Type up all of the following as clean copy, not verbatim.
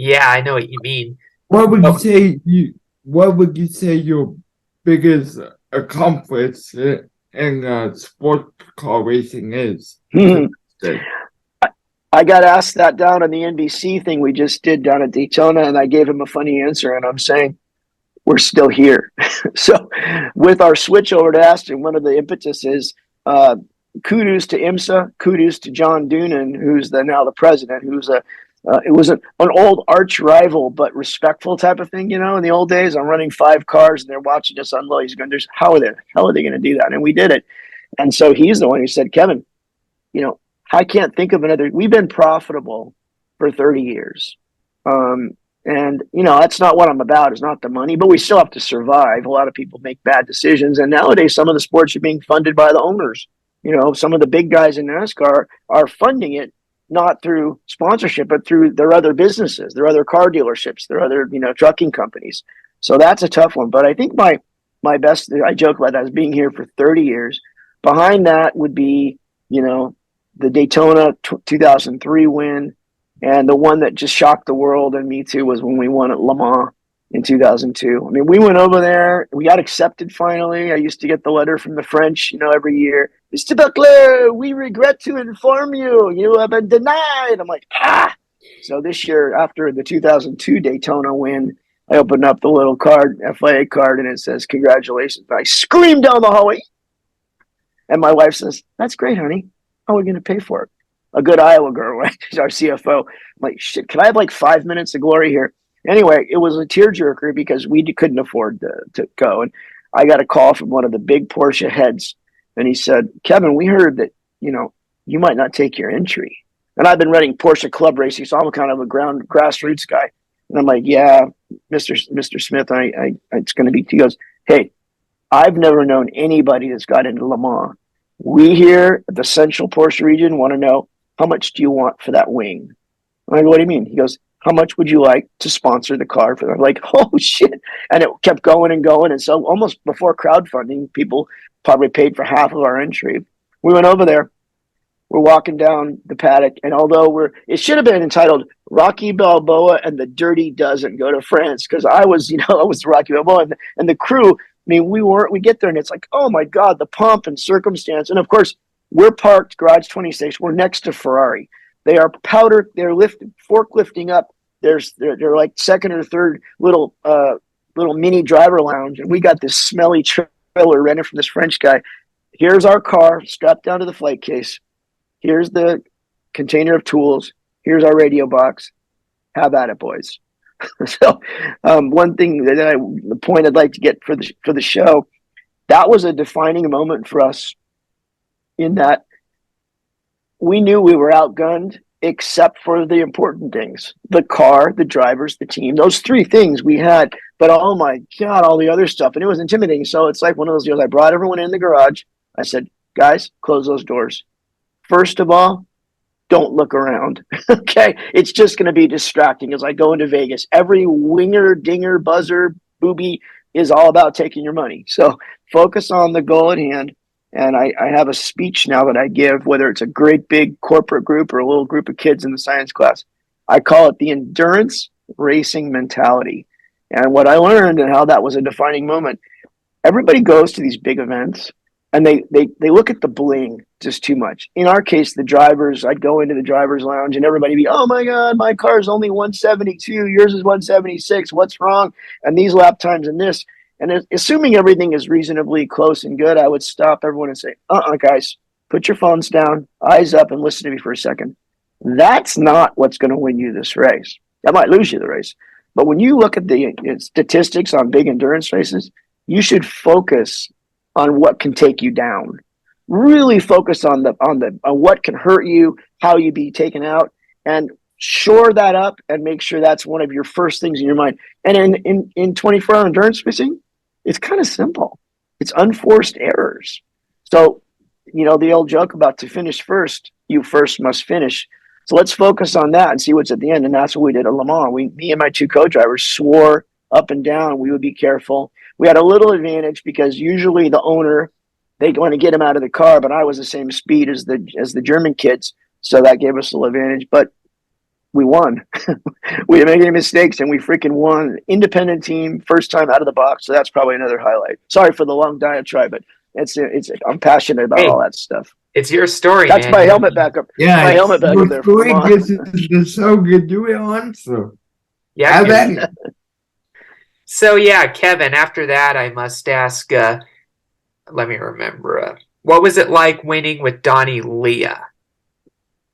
Yeah, I know what you mean. What would you Oh, say what would you say your biggest accomplishment in sports car racing is to Hmm. this day? I got asked that down on the NBC thing we just did down at Daytona, and I gave him a funny answer, and I'm saying we're still here. So, with our switch over to Aston, one of the impetus is uh, kudos to IMSA, kudos to John Doonan, who's now the president, who's it was an old arch rival, but respectful type of thing. In the old days, I'm running 5 cars and they're watching us unload. He's going, how are the hell are they going to do that? And we did it. And so he's the one who said, Kevin, you know, I can't think of another. We've been profitable for 30 years. Um, and, that's not what I'm about. It's not the money, but we still have to survive. A lot of people make bad decisions. And nowadays, some of the sports are being funded by the owners. Some of the big guys in NASCAR are funding it, not through sponsorship, but through their other businesses, their other car dealerships, their other, trucking companies. So that's a tough one. But I think my best, I joke about that, is being here for 30 years. Behind that would be, the Daytona 2003 win, and the one that just shocked the world and me too was when we won at Le Mans in 2002. I mean, we went over there, we got accepted finally. I used to get the letter from the French, every year. Mr. Buckler, we regret to inform you, you have been denied. I'm like, ah. So this year, after the 2002 Daytona win, I opened up the little card, FIA card, and it says, congratulations. I screamed down the hallway. And my wife says, that's great, honey. How are we going to pay for it? A good Iowa girl, right? She's our CFO. I'm like, shit, can I have like 5 minutes of glory here? Anyway, it was a tearjerker because we couldn't afford to go. And I got a call from one of the big Porsche heads. And he said, Kevin, we heard that, you might not take your entry. And I've been running Porsche club racing, so I'm kind of a grassroots guy. And I'm like, yeah, Mr. Smith, it's going to be, he goes, hey, I've never known anybody that's got into Le Mans. We here at the Central Porsche region want to know, how much do you want for that wing? I'm like, what do you mean? He goes, how much would you like to sponsor the car for that? I'm like, oh shit. And it kept going and going. And so almost before crowdfunding, people probably paid for half of our entry. We went over there. We're walking down the paddock. And although it should have been entitled Rocky Balboa and the Dirty Dozen Go to France, because I was Rocky Balboa, and the crew, I mean, we get there and it's like, oh my God, the pomp and circumstance. And of course, we're parked garage 26. We're next to Ferrari. They are powder. They're forklifting up. They're like second or third little mini driver lounge. And we got this smelly trailer rented from this French guy. Here's our car strapped down to the flight case. Here's the container of tools. Here's our radio box. Have at it, boys. So one thing the point I'd like to get for the show, that was a defining moment for us in that we knew we were outgunned except for the important things, the car, the drivers, the team, those 3 things we had. But oh my God, all the other stuff. And it was intimidating. So it's like one of those deals. I brought everyone in the garage. I said, guys, close those doors. First of all, don't look around. Okay. It's just going to be distracting as I go into Vegas. Every winger, dinger, buzzer, booby is all about taking your money. So focus on the goal at hand. And I have a speech now that I give, whether it's a great big corporate group or a little group of kids in the science class. I call it the endurance racing mentality. And what I learned and how that was a defining moment, everybody goes to these big events and they look at the bling just too much. In our case, the drivers, I'd go into the driver's lounge and everybody be, oh my God, my car's only 172, yours is 176, what's wrong? And these lap times and this. And assuming everything is reasonably close and good, I would stop everyone and say, guys, put your phones down, eyes up, and listen to me for a second. That's not what's going to win you this race. That might lose you the race. But when you look at the statistics on big endurance races, you should focus on what can take you down. Really focus on what can hurt you, how you be taken out, and shore that up and make sure that's one of your first things in your mind. And in 24-hour endurance racing, it's kind of simple. It's unforced errors. So, the old joke about to finish first, you first must finish. So let's focus on that and see what's at the end. And that's what we did at Le Mans. Me and my 2 co-drivers swore up and down we would be careful. We had a little advantage because usually the owner, they want to get him out of the car, but I was the same speed as the German kids. So that gave us a little advantage. But we won. We didn't make any mistakes, and we freaking won. Independent team, first time out of the box. So that's probably another highlight. Sorry for the long diatribe, but it's I'm passionate about all that stuff. It's your story, That's man. my helmet backup. Yeah, My helmet backup there. the so good do it on, so Yeah. then So yeah, Kevin, after that I must ask, let me remember, what was it like winning with Donny Leah?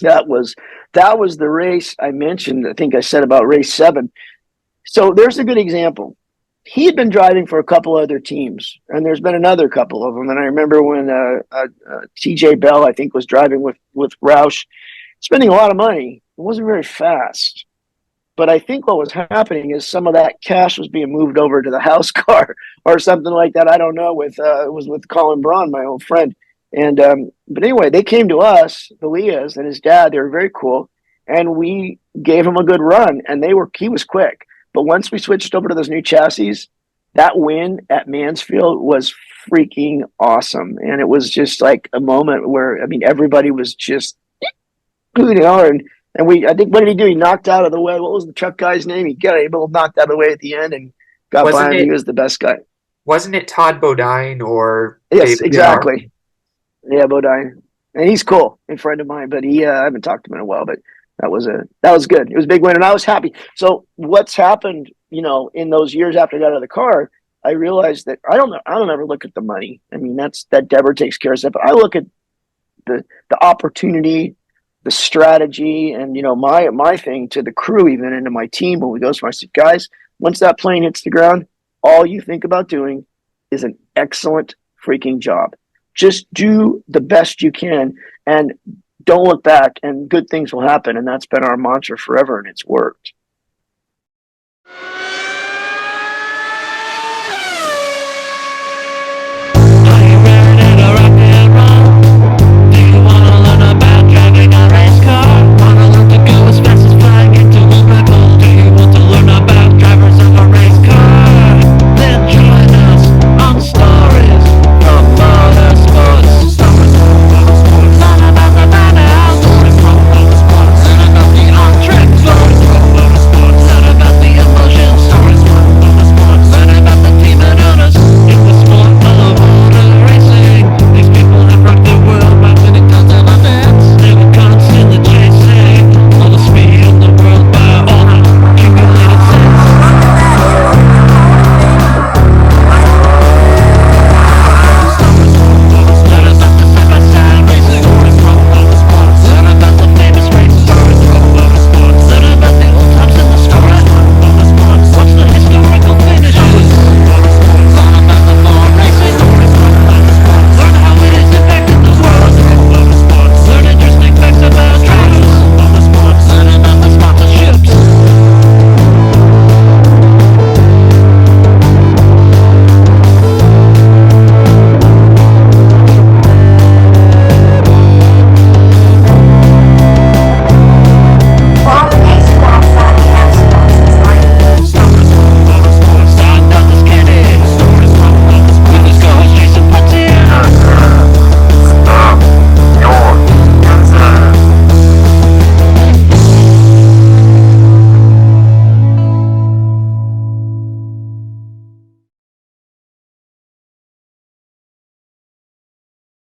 That was the race I mentioned. I think I said about race 7. So there's a good example. He had been driving for a couple other teams, and there's been another couple of them. And I remember when TJ Bell, I think, was driving with Roush, spending a lot of money. It wasn't very fast. But I think what was happening is some of that cash was being moved over to the house car or something like that. I don't know. It was with Colin Braun, my old friend. And but anyway, they came to us, the Leahs and his dad. They were very cool, and we gave him a good run. And he was quick. But once we switched over to those new chassis, that win at Mansfield was freaking awesome. And it was just like a moment where, I mean, everybody was just, and I think, what did he do? He knocked out of the way. What was the truck guy's name? He got able knocked out of the way at the end and got by him. He was the best guy. Wasn't it Todd Bodine or? Yes, David exactly. Yeah, Bodine. And he's cool, a friend of mine, but I haven't talked to him in a while, but that was good. It was a big win, and I was happy. So what's happened, in those years after I got out of the car, I realized that I don't ever look at the money. I mean, that Deborah takes care of stuff, but I look at the opportunity, the strategy, and my thing to the crew, even, and to my team when we go. So I said, guys, once that plane hits the ground, all you think about doing is an excellent freaking job. Just do the best you can and don't look back, and good things will happen. And that's been our mantra forever, and it's worked.